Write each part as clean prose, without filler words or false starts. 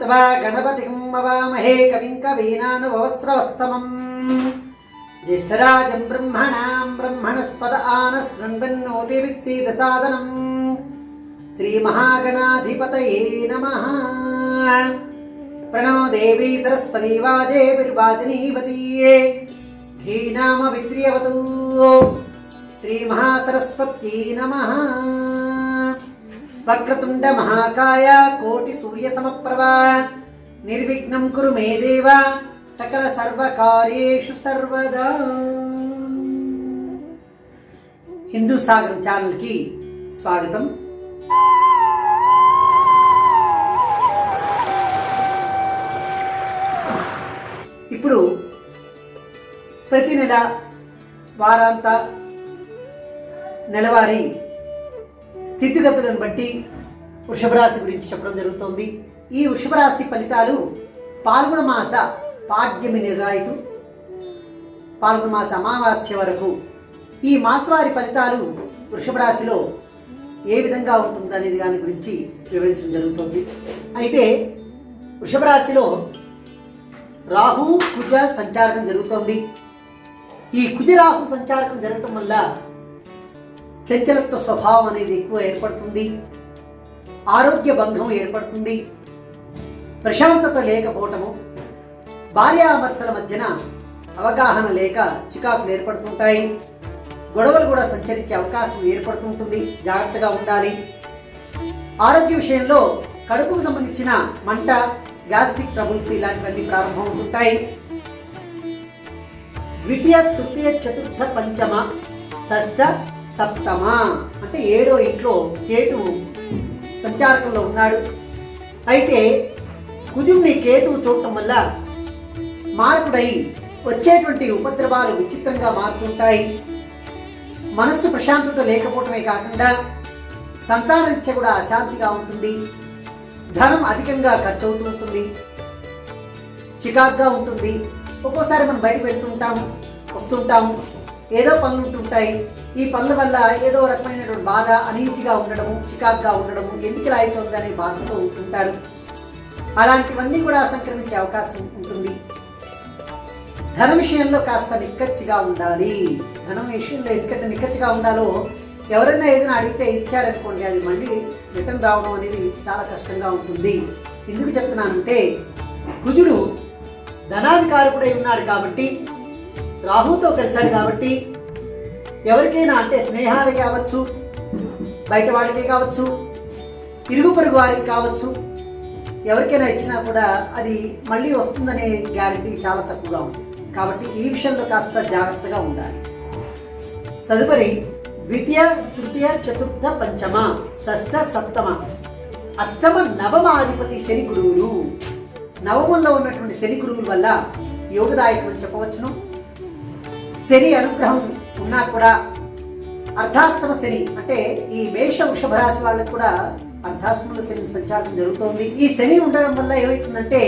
त्वा गणपतिं मवामहे कविं कवीनानुभवस्रवस्तमम् ज्येष्ठराजं ब्रह्मणां ब्रह्मणस्पद आनशृण्वन्नोतिभिः सीदसादनम् श्रीमहागणाधिपतये नमः। प्रणो देवी सरस्वती वाजेभिर्वाजनीवती धीनाम विद्रियवतु श्रीमहासरस्वत्यै नमः। वक्रतुंड महाकाय कोटि सूर्य समप्रभा निर्विघ्नं कुरु मे देव सकल सर्वकार्येषु सर्वदा। हिंदू सागर ఛానల్ की स्वागतम। ఇప్పుడు ప్రతి నెల వారాంత నెలవారీ స్థితిగతులను బట్టి వృషభ రాశి గురించి చెప్పడం జరుగుతుంది। ఈ వృషభ రాశి ఫలితాలు పాల్గొన మాస పాడ్యమి నిగాయితు పాల్గొన మాస అమావాస్య వరకు ఈ మాసవారి ఫలితాలు వృషభ రాశిలో ఏ విధంగా ఉంటుంది అనేది దాని గురించి వివరించడం జరుగుతుంది। అయితే వృషభ రాశిలో రాహు కుజ సంచారకం జరుగుతోంది। ఈ కుజ రాహు సంచారకం జరగటం వల్ల చంచలత్వ స్వభావం అనేది ఎక్కువ ఏర్పడుతుంది, ఆరోగ్య భంగం ఏర్పడుతుంది, ప్రశాంతత లేకపోవటము, భార్యాభర్తల మధ్యన అవగాహన లేక చికాకులు ఏర్పడుతుంటాయి, గొడవలు కూడా సంచరించే అవకాశం ఏర్పడుతుంటుంది, జాగ్రత్తగా ఉండాలి। ఆరోగ్య విషయంలో కడుపుకు సంబంధించిన మంట, గ్యాస్ట్రిక్ ట్రబుల్స్ ఇలాంటివన్నీ ప్రారంభం అవుతుంటాయి। ద్వితీయ తృతీయ చతుర్థ పంచమ షష్ఠ సప్తమ అంటే 7వ ఇంట్లో కేతువు సంచారకంలో ఉన్నాడు। అయితే కుజుడిని కేతువు చూడటం వల్ల మారకుడై వచ్చేటువంటి ఉపద్రవాలు విచిత్రంగా మారుతుంటాయి। మనస్సు ప్రశాంతత లేకపోవటమే కాకుండా సంతానరీత్యా కూడా అశాంతిగా ఉంటుంది, ధనం అధికంగా ఖర్చు అవుతూ ఉంటుంది, చికాకుగా ఉంటుంది। ఒక్కోసారి మనం బయటకు వెళ్తుంటాము, వస్తుంటాము, ఏదో పనులు ఉంటుంటాయి, ఈ పనుల వల్ల ఏదో రకమైనటువంటి బాధ, అనీజీగా ఉండడము, చికాకుగా ఉండడము, ఎందుకు ఇలా అవుతుంది అనే బాధతో ఉంటుంటారు। అలాంటివన్నీ కూడా సంక్రమించే అవకాశం ఉంటుంది। ధన విషయంలో కాస్త నిక్కచ్చిగా ఉండాలి। ధనం విషయంలో ఎందుకంటే నిక్కచ్చిగా ఉండాలో, ఎవరైనా ఏదైనా అడిగితే ఇచ్చారనుకోండి, అది మళ్ళీ రిటర్న్ రావడం అనేది చాలా కష్టంగా ఉంటుంది। ఎందుకు చెప్తున్నానంటే కుజుడు ధనాధికారకుడై ఉన్నాడు కాబట్టి, రాహుతో కలిశాడు కాబట్టి ఎవరికైనా అంటే స్నేహాలకి కావచ్చు, బయట వాడికే కావచ్చు, ఇరుగు పొరుగు వారికి కావచ్చు, ఎవరికైనా ఇచ్చినా కూడా అది మళ్ళీ వస్తుందనే గ్యారెంటీ చాలా తక్కువగా ఉంది। కాబట్టి ఈ విషయంలో కాస్త జాగ్రత్తగా ఉండాలి। తదుపరి ద్వితీయ తృతీయ చతుర్థ పంచమ షష్ఠ సప్తమ అష్టమ నవమాధిపతి శని గురువులు, నవమంలో ఉన్నటువంటి శని గురువుల వల్ల యోగదాయకం అని చెప్పవచ్చును। శని అనుగ్రహం ఉన్నా కూడా అర్ధాష్టమ శని అంటే ఈ మేష వృషభ రాశి వాళ్ళకు కూడా అర్ధాష్టమంలో శని సంచారం జరుగుతోంది। ఈ శని ఉండడం వల్ల ఏమవుతుందంటే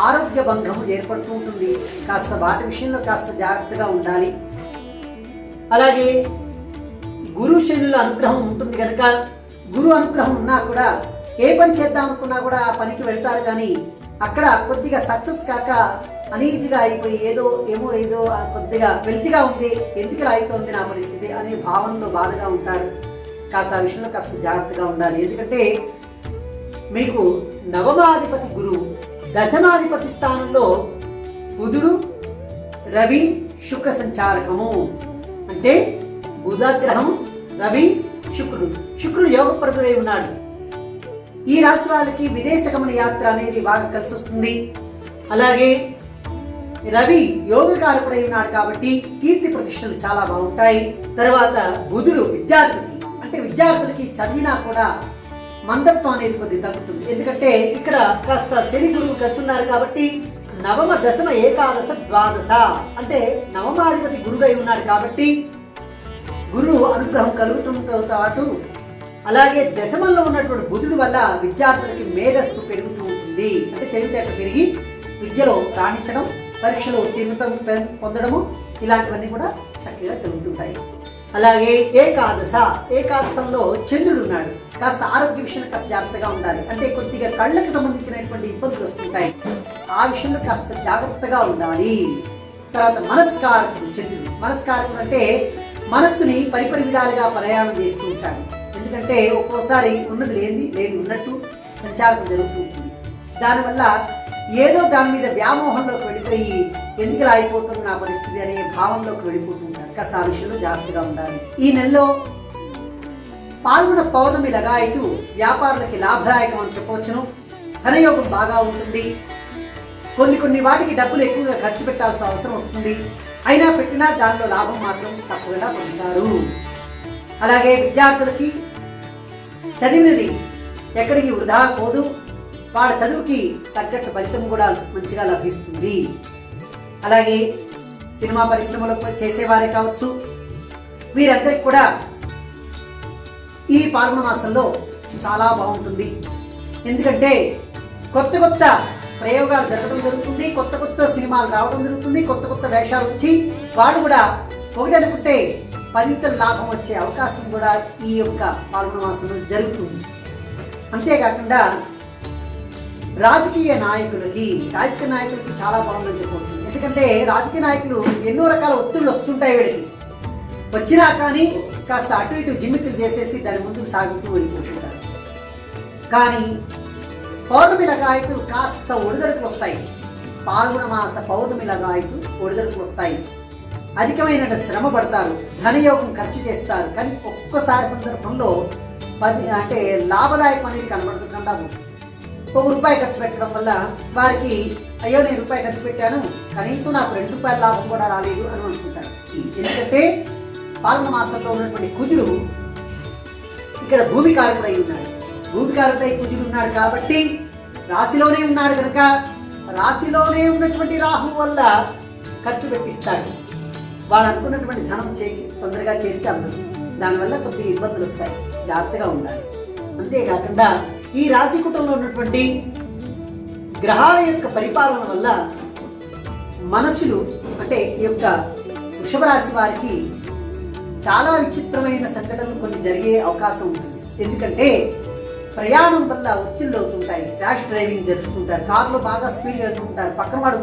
ఆరోగ్య భంగము ఏర్పడుతూ ఉంటుంది, కాస్త వాటి విషయంలో కాస్త జాగ్రత్తగా ఉండాలి। అలాగే గురు శనుల అనుగ్రహం ఉంటుంది కనుక గురు అనుగ్రహం ఉన్నా కూడా ఏ పని చేద్దాం అనుకున్నా కూడా ఆ పనికి వెళ్తారు, కానీ అక్కడ కొద్దిగా సక్సెస్ కాక అనీజీగా అయిపోయి ఏదో కొద్దిగా వెల్తిగా ఉంది, ఎందుకు అవుతోంది నా పరిస్థితి అనే భావనలో బాధగా ఉంటారు। కాస్త ఆ విషయంలో కాస్త జాగ్రత్తగా ఉండాలి। ఎందుకంటే మీకు నవమాధిపతి గురువు, దశమాధిపతి స్థానంలో బుధుడు, రవి, శుక్ర సంచారకము అంటే బుధగ్రహం, రవి, శుక్రుడు యోగప్రదుడై ఉన్నాడు। ఈ రాశి వాళ్ళకి విదేశ గమన యాత్ర అనేది బాగా కలిసి వస్తుంది। అలాగే రవి యోగకారకుడై ఉన్నాడు కాబట్టి కీర్తి ప్రతిష్టలు చాలా బాగుంటాయి। తర్వాత బుధుడు విద్యార్థి అంటే విద్యార్థులకి చదివినా కూడా మందత్వం అనేది కొద్దిగా తగ్గుతుంది, ఎందుకంటే ఇక్కడ కాస్త శని గురువు కలిసి ఉన్నారు కాబట్టి నవమ దశమ ఏకాదశ ద్వాదశ అంటే నవమాధిపతి గురువై ఉన్నాడు కాబట్టి గురువు అనుగ్రహం కలుగుతుంతో పాటు అలాగే దశమంలో ఉన్నటువంటి బుధుడు వల్ల విద్యార్థులకి మేధస్సు పెరుగుతూ ఉంటుంది, అంటే తెలివితేటలు పెరిగి విద్యలో రాణించడం, పరీక్షలో ఉత్తీర్ణత పొందడము ఇలాంటివన్నీ కూడా చక్కగా జరుగుతుంటాయి। అలాగే ఏకాదశంలో చంద్రుడు ఉన్నాడు, కాస్త ఆరోగ్య విషయంలో కాస్త జాగ్రత్తగా ఉండాలి. అంటే కొద్దిగా కళ్ళకి సంబంధించినటువంటి ఇబ్బందులు వస్తుంటాయి, ఆ విషయంలో కాస్త జాగ్రత్తగా ఉండాలి. తర్వాత మనస్కారకుడు చంద్రుడు. మనస్కారకుడు అంటే మనస్సుని పరిపరి విధాలుగా ప్రయాణం చేస్తూ ఉంటాడు. ఎందుకంటే ఒక్కోసారి ఉన్నది లేని ఉన్నట్టు సంచారం జరుగుతూ ఉంటుంది. దానివల్ల ఏదో దాని మీద వ్యామోహంలోకి వెళ్ళిపోయి ఎందుకు ఇలా అయిపోతుంది నా పరిస్థితి అనే భావంలోకి వెళ్ళిపోతుంటారు. కాస్త ఆ విషయంలో జాగ్రత్తగా ఉండాలి. ఈ నెలలో పాల్గొన పౌర్ణమి లగాయతు వ్యాపారులకి లాభదాయకం అని చెప్పవచ్చును. ధనయోగం బాగా ఉంటుంది. కొన్ని వాటికి డబ్బులు ఎక్కువగా ఖర్చు పెట్టాల్సిన అవసరం వస్తుంది. అయినా పెట్టినా దానిలో లాభం మాత్రం తప్పకుండా పొందుతారు. అలాగే విద్యార్థులకి చదివినది ఎక్కడికి వృధా పోదు. వాళ్ళ చదువుకి తగ్గట్టు ఫలితం కూడా మంచిగా లభిస్తుంది. అలాగే సినిమా పరిశ్రమలో చేసేవారే కావచ్చు, వీరందరికీ కూడా ఈ పాల్గొన మాసంలో చాలా బాగుంటుంది. ఎందుకంటే కొత్త ప్రయోగాలు జరగడం జరుగుతుంది, కొత్త సినిమాలు రావడం జరుగుతుంది, కొత్త వేషాలు వచ్చి వాళ్ళు కూడా ఒకటి అనుకుంటే 10 లాభం వచ్చే అవకాశం కూడా ఈ యొక్క పాల్గొన మాసంలో జరుగుతుంది. అంతేకాకుండా రాజకీయ నాయకులకి చాలా బాగుందని చెప్పవచ్చు. ఎందుకంటే రాజకీయ నాయకులు ఎన్నో రకాల ఒత్తిళ్ళు వస్తుంటాయి. వీళ్ళకి వచ్చినా కానీ కాస్త అటు ఇటు జిమ్మికులు చేసేసి దాని ముందుకు సాగుతూ వెళ్ళిపోతుంటారు. కానీ పౌర్ణమి లగాయతు కాస్త ఒడిదొడుకులు వస్తాయి. పాల్గొన మాస పౌర్ణమి లగాయతు ఒడిదొడుకులు వస్తాయి. అధికమైన శ్రమ పడతారు, ధనయోగం ఖర్చు చేస్తారు. కానీ ఒక్కసారి సందర్భంలో అంటే లాభదాయకం అనేది కనబడుతుందంటారు. ₹1 ఖర్చు పెట్టడం వల్ల వారికి అయ్యో నేను ₹1 ఖర్చు పెట్టాను, కనీసం నాకు ₹2 లాభం కూడా రాలేదు అని అనుకుంటారు. ఎందుకంటే పాల్గొన మాసంలో ఉన్నటువంటి కుజుడు ఇక్కడ భూమికారకుడై ఉన్నాడు. భూమికారకుడై కుజుడు ఉన్నాడు కాబట్టి రాశిలోనే ఉన్నాడు కనుక రాశిలోనే ఉన్నటువంటి రాహు వల్ల ఖర్చు పెట్టిస్తాడు. వాళ్ళు అనుకున్నటువంటి ధనం తొందరగా చేతికి అందదు. దానివల్ల కొద్దిగా ఇబ్బందులు వస్తాయి, జాగ్రత్తగా ఉండాలి. అంతేకాకుండా ఈ రాశి కుటుంబంలో ఉన్నటువంటి గ్రహాల యొక్క పరిపాలన వల్ల మనుషులు అంటే ఈ యొక్క వృషభ రాశి వారికి చాలా విచిత్రమైన సంఘటనలు కొన్ని జరిగే అవకాశం ఉంటుంది. ఎందుకంటే ప్రయాణం వల్ల ఒత్తిళ్ళు అవుతుంటాయి. ర్యాష్ డ్రైవింగ్ జరుపుతుంటారు, కారులో బాగా స్పీడ్ వెళ్తుంటారు. పక్కన వాడు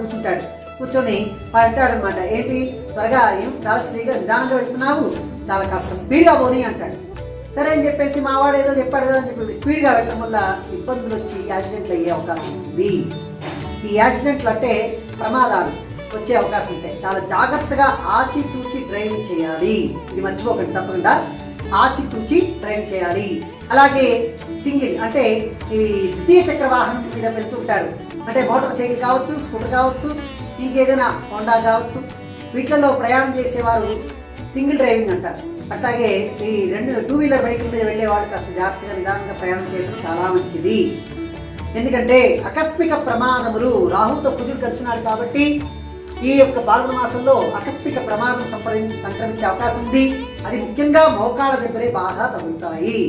కూర్చొని అంటాడు అనమాట, ఏంటి త్వరగా చాలా నిదానంగా వెళ్తున్నావు, చాలా కాస్త స్పీడ్గా పోనీ అంటాడు. సరే అని చెప్పేసి మా వాడు ఏదో చెప్పాడు కదా అని చెప్పి స్పీడ్గా వెళ్ళడం వల్ల ఇబ్బందులు వచ్చి యాక్సిడెంట్లు అయ్యే అవకాశం ఉంటుంది. ఈ యాక్సిడెంట్లు అంటే ప్రమాదాలు వచ్చే అవకాశం ఉంటాయి. చాలా జాగ్రత్తగా ఆచితూచి డ్రైవింగ్ చేయాలి. ఇది మర్చిపోకండి, తప్పకుండా ఆచితూచి డ్రైవింగ్ చేయాలి. అలాగే సింగిల్ అంటే ఈ ద్వితీయ చక్ర వాహనం మీద వెళ్తుంటారు. అంటే మోటార్ సైకిల్ కావచ్చు, స్కూటర్ కావచ్చు, ఇంకేదైనా హోండా కావచ్చు, వీటిల్లో ప్రయాణం చేసేవారు సింగిల్ డ్రైవింగ్ అంటారు. అట్లాగే ఈ 2 వీలర్ బైకుల మీద వెళ్ళే వాళ్ళు కాస్త జాగ్రత్తగా నిదానంగా ప్రయాణం చేయడం చాలా మంచిది. ఎందుకంటే ఆకస్మిక ప్రమాదములు రాహుతో కుజుడు కలిసినాడు కాబట్టి ఈ యొక్క పాల్గొన మాసంలో ఆకస్మిక ప్రమాదం సంక్రమించే అవకాశం ఉంది. అది ముఖ్యంగా మోకాళ్ళ దగ్గరే బాగా తగులుతాయి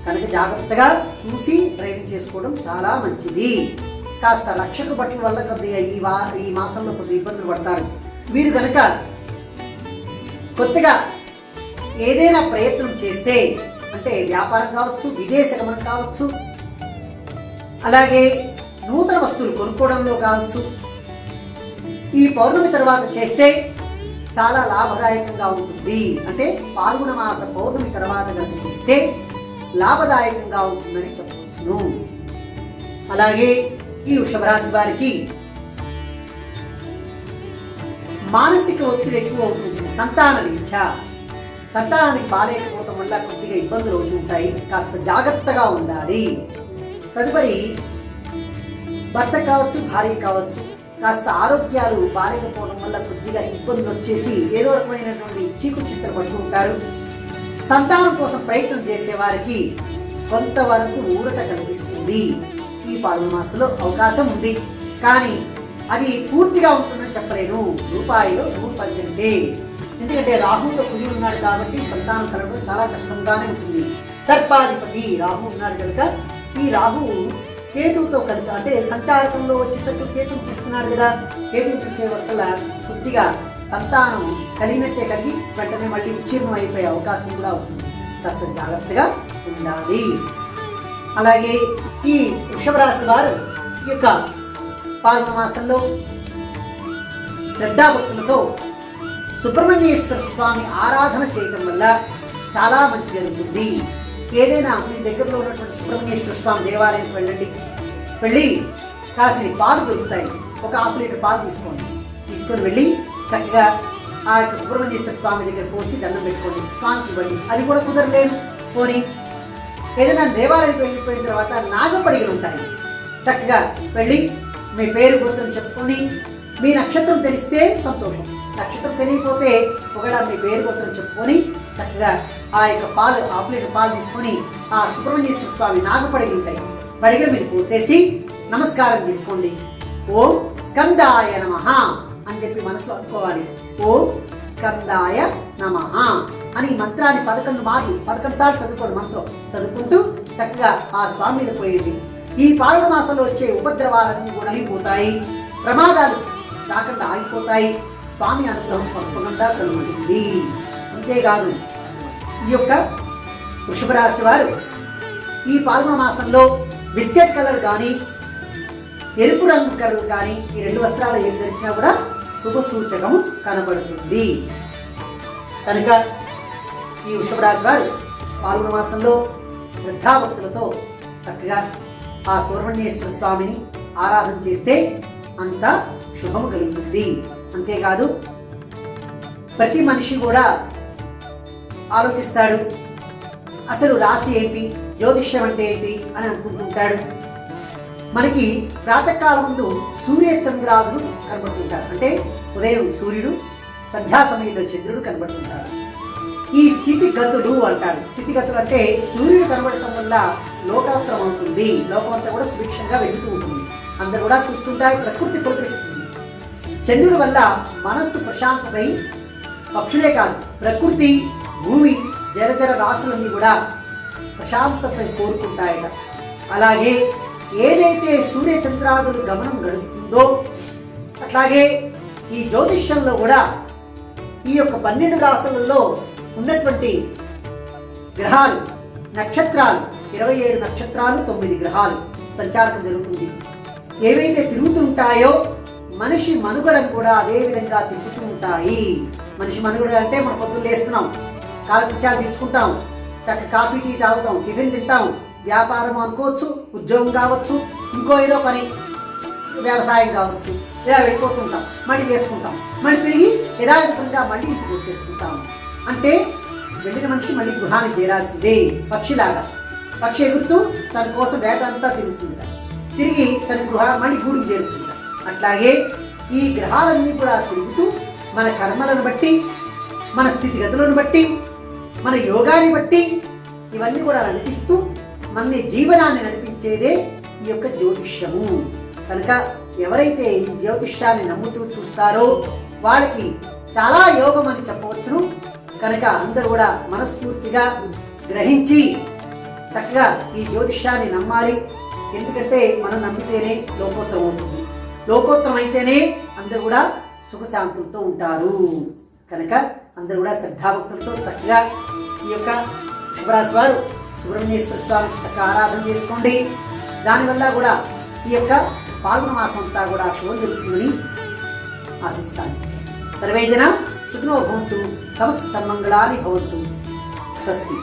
కనుక జాగ్రత్తగా చూసి డ్రైవింగ్ చేసుకోవడం చాలా మంచిది. కాస్త రక్షక బట్టల వల్ల కొద్దిగా ఈ మాసంలో కొద్దిగా ఇబ్బందులు పడతారు. వీరు కనుక కొత్తగా ఏదైనా ప్రయత్నం చేస్తే అంటే వ్యాపారం కావచ్చు, విదేశ గమనం కావచ్చు, అలాగే నూతన వస్తువులు కొనుక్కోవడంలో కావచ్చు, ఈ పౌర్ణమి తర్వాత చేస్తే చాలా లాభదాయకంగా ఉంటుంది. అంటే పాల్గొన మాస పౌర్ణమి తర్వాత కనుక చేస్తే లాభదాయకంగా ఉంటుందని చెప్పవచ్చును. అలాగే ఈ వృషభ రాశి వారికి మానసిక ఒత్తిడి ఎక్కువ అవుతుంది. సంతానానికి బాలేకపోవటం వల్ల కొద్దిగా ఇబ్బందులు అవుతుంటాయి. కాస్త జాగ్రత్తగా ఉండాలి. తదుపరి భర్త కావచ్చు, భార్య కావచ్చు, కాస్త ఆరోగ్యాలు బాలేకపోవడం వల్ల కొద్దిగా ఇబ్బందులు వచ్చేసి ఏదో రకమైనటువంటి చీకు పడుతూ ఉంటారు. సంతానం కోసం ప్రయత్నం చేసే వారికి కొంతవరకు ఊరట కనిపిస్తుంది. ఈ పాల్గొన మాసంలో అవకాశం ఉంది, కానీ అది పూర్తిగా ఉంటుందని చెప్పలేను. రూపాయిలో 100%. ఎందుకంటే రాహుతో కుజుడు ఉన్నాడు కాబట్టి సంతానం కలగడం చాలా కష్టంగానే ఉంటుంది. సర్పాధిపతి రాహు ఉన్నాడు కనుక ఈ రాహు కేతువుతో కలిసి అంటే సంచారకంలో వచ్చేసరికి కేతువు చూస్తున్నాడు కదా, కేతువు చూసే వల్ల కొద్దిగా సంతానం కలిగినట్టే కలిగి వెంటనే మళ్ళీ విచ్ఛిన్నం అయిపోయే అవకాశం కూడా ఉంటుంది. కాస్త జాగ్రత్తగా ఉండాలి. అలాగే ఈ వృషభ రాశి వారు ఈ యొక్క పాల్గొన మాసంలో శ్రద్ధాభక్తులతో సుబ్రహ్మణ్యేశ్వర స్వామి ఆరాధన చేయటం వల్ల చాలా మంచి జరుగుతుంది. ఏదైనా మీ దగ్గరలో ఉన్నటువంటి సుబ్రహ్మణ్యేశ్వర స్వామి దేవాలయానికి వెళ్ళి కాసిన పాలు దొరుకుతాయి, ఒక హాఫ్ లీటర్ పాలు తీసుకొని వెళ్ళి చక్కగా ఆ యొక్క సుబ్రహ్మణ్యేశ్వర స్వామి దగ్గర పోసి దండం పెట్టుకోండి, స్వామికి ఇవ్వండి. అది కూడా కుదరలేదు పోనీ ఏదైనా దేవాలయానికి వెళ్ళిపోయిన తర్వాత నాగపడిగలు ఉంటాయి, చక్కగా వెళ్ళి మీ పేరు గోత్రం చెప్పుకొని మీ నక్షత్రం తెలిస్తే సంతోషం, నక్షత్రం తెలియకపోతే ఒకవేళ మీ పేరు గోత్రం చెప్పుకొని చక్కగా ఆ యొక్క పాలు హాఫ్ లీటర్ పాలు తీసుకొని ఆ సుబ్రహ్మణ్యేశ్వర స్వామి నాగపడిగలు ఉంటాయి, పడిగలు మీరు పోసేసి నమస్కారం తీసుకోండి. ఓం స్కందాయ నమః అని చెప్పి మనసులో అనుకోవాలి. ఓం స్కందాయ నమః అని మంత్రాన్ని 11 సార్లు చదువుకోండి. మనసులో చదువుకుంటూ చక్కగా ఆ స్వామి మీద పోయేది. ఈ పాల్గొన మాసంలో వచ్చే ఉపద్రవాలన్నీ కూడా అలిగిపోతాయి, ప్రమాదాలు రాకుండా ఆగిపోతాయి, స్వామి అనుగ్రహం తప్పకుండా కలుగుతుంది. అంతేకాదు ఈ యొక్క వృషభ రాశి వారు ఈ పాల్గొన మాసంలో బిస్కెట్ కలర్ కానీ ఎరుపు రంగు కలర్ కానీ ఈ 2 వస్త్రాలు ఏం ధరించినా కూడా శుభ సూచకం కనబడుతుంది. కనుక ఈ వృషభ రాశి వారు పాల్గొన మాసంలో శ్రద్ధాభక్తులతో చక్కగా ఆ సుబ్రహ్మణ్యేశ్వర స్వామిని ఆరాధన చేస్తే అంత శుభము కలుగుతుంది. అంతేకాదు ప్రతి మనిషి కూడా ఆలోచిస్తాడు, అసలు రాశి ఏంటి, జ్యోతిష్యం అంటే ఏంటి అని అనుకుంటుంటాడు. మనకి ప్రాతకాలం ముందు సూర్య చంద్రాదులు కనబడుతుంటారు, అంటే ఉదయం సూర్యుడు, సంధ్యా సమయంలో చంద్రుడు కనబడుతుంటారు. ఈ స్థితిగతులు అంటారు. స్థితిగతులు అంటే సూర్యుడు కనబడటం వల్ల లోకాంతరం అవుతుంది, లోకమంతా కూడా సుభిక్షంగా వెళ్తూ ఉంటుంది, అందరూ కూడా చూస్తుంటారు, ప్రకృతి పులకరిస్తుంది. చంద్రుడి వల్ల మనస్సు ప్రశాంతతై పక్షులే కాదు ప్రకృతి, భూమి, జలచర రాశులన్నీ కూడా ప్రశాంతత కోరుకుంటాయట. అలాగే ఏదైతే సూర్య చంద్రాదులు గమనం గడుస్తుందో అట్లాగే ఈ జ్యోతిష్యంలో కూడా ఈ యొక్క 12 రాశులలో ఉన్నటువంటి గ్రహాలు, నక్షత్రాలు 27 నక్షత్రాలు, 9 గ్రహాలు సంచారం జరుగుతుంది. ఏవైతే తిరుగుతుంటాయో మనిషి మనుగడను కూడా అదే విధంగా తిప్పుతూ ఉంటాయి. మనిషి మనుగడ అంటే మనం పొద్దున్న లేస్తున్నాం, కాలకృత్యాలు తీర్చుకుంటాం, చక్కగా కాఫీ టీ తాగుతాం, టిఫిన్ తింటాం, వ్యాపారం అనుకోవచ్చు, ఉద్యోగం కావచ్చు, ఇంకో ఏదో పని, వ్యవసాయం కావచ్చు, ఇలా వెళ్ళిపోతుంటాం, మళ్ళీ చేసుకుంటాం, మళ్ళీ తిరిగి యథావిధంగా మళ్ళీ ఇంటికి వచ్చేస్తుంటాం. అంటే వెళ్ళిన మనిషి మళ్ళీ గృహానికి చేరాల్సిందే. పక్షిలాగా పక్షి ఎగురుతూ తన కోసం వేట అంతా తిరుగుతుంది, తిరిగి తన మళ్ళీ గూడుకు చేరుతుంది. అట్లాగే ఈ గ్రహాలన్నీ కూడా తిరుగుతూ మన కర్మలను బట్టి, మన స్థితిగతులను బట్టి, మన యోగాన్ని బట్టి ఇవన్నీ కూడా నడిపిస్తూ మన జీవనాన్ని నడిపించేదే ఈ యొక్క జ్యోతిష్యము. కనుక ఎవరైతే ఈ జ్యోతిష్యాన్ని నమ్ముతూ చూస్తారో వాళ్ళకి చాలా యోగం అని చెప్పవచ్చును. కనుక అందరూ కూడా మనస్ఫూర్తిగా గ్రహించి చక్కగా ఈ జ్యోతిష్యాన్ని నమ్మాలి. ఎందుకంటే మనం నమ్మితేనే లోకోత్తరం అవుతుంది, లోకోత్తరం అయితేనే అందరూ కూడా సుఖశాంతులతో ఉంటారు. కనుక అందరూ కూడా శ్రద్ధాభక్తులతో చక్కగా ఈ యొక్క శుభరాశి వారు సుబ్రహ్మణ్యేశ్వర స్వామికి చక్కగా ఆరాధన చేసుకోండి. దానివల్ల కూడా ఈ యొక్క పాల్గొన మాసం అంతా కూడా శుభం జరుగుతుందని ఆశిస్తాను. సర్వేజన సుఖినో భవంతు, సమస్త సన్మంగళాని భవంతు. స్వస్తి.